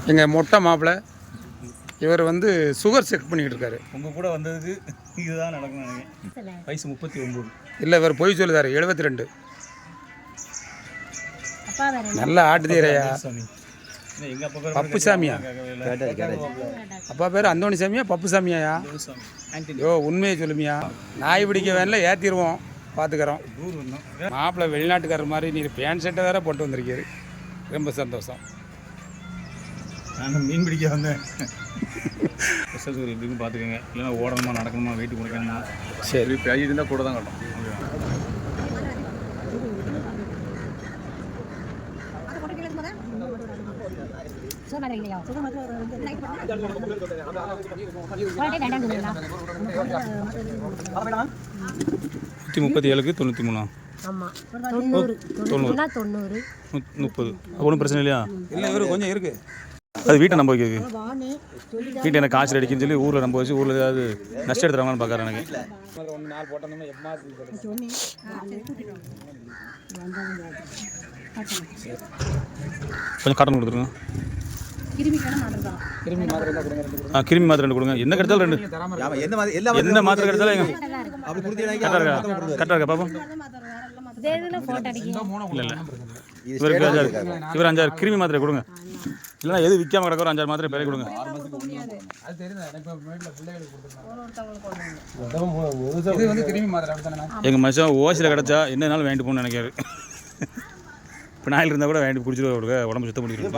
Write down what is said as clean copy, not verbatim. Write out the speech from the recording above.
எங்கள் மொட்டை மாப்பிள்ளை இவர் வந்து சுகர் செக் பண்ணிக்கிட்டு இருக்காரு. உங்கள் கூட வந்ததுக்கு இதுதான் நடக்கணும் நினைக்கிறேன். வயசு 39. இல்லை இவர் பொய் சொல்லுதாரு 72. நல்ல ஆட்டுதீரையா பப்புசாமியா? அப்பா பேர் அந்தோணி சாமியா பப்புசாமியாயா? யோ உண்மையை சொல்லுமியா? நாய் பிடிக்க வேணல ஏற்றிடுவோம், பார்த்துக்கிறோம். மாப்பிள்ளை வெளிநாட்டுக்காரர் மாதிரி நீ பேண்ட் ஷர்ட்டை வேற போட்டு வந்திருக்காரு. ரொம்ப சந்தோஷம். நான் மீன் பிடிக்க வந்தேன். ஸ்பெஷல் சூரிய எப்படின்னு பார்த்துக்கோங்க. இல்லைன்னா ஓடணுமா நடக்கணுமா வெயிட்டு குறைக்கணுமா? சரி பேஜ் இருந்தால் கூட தான் கட்டும். $137க்கு 93. 30. ஒன்றும் பிரச்சனை இல்லையா? இல்லை இவர் கொஞ்சம் இருக்குது. அது வீட்டை நம்ப வைக்கிறது. வீட்டை எனக்கு காய்ச்சல் அடிக்குன்னு சொல்லி ஊரில் நம்ப வச்சு ஊரில் ஏதாவது நஷ்டம் எடுத்துறாங்கன்னு பார்க்குறேன். எனக்கு கொஞ்சம் காட்டன் கொடுத்துருங்க. கிருமி மாத்திரை 2 கொடுங்க. என்ன கிடைச்சாலும் 2. என்ன மாத்திரை கிடைச்சாலும் கரெக்டாக இருக்கா பாப்போம்? இல்லை இவருக்கு 5 இவர் 5 கிருமி மாத்திரை கொடுங்க. இல்லைன்னா எது விற்காம கிடக்கிற 5 மாத்திரை பேரை கொடுங்க. எங்கள் மனுஷன் ஓசியில் கிடச்சா என்னனாலும் வாங்கிட்டு போகணும்னு நினைக்காரு. இப்போ நாயில் இருந்தால் கூட வாங்கிட்டு குடிச்சிட்டு உடம்பு சுத்தம் பண்ணிடுங்க.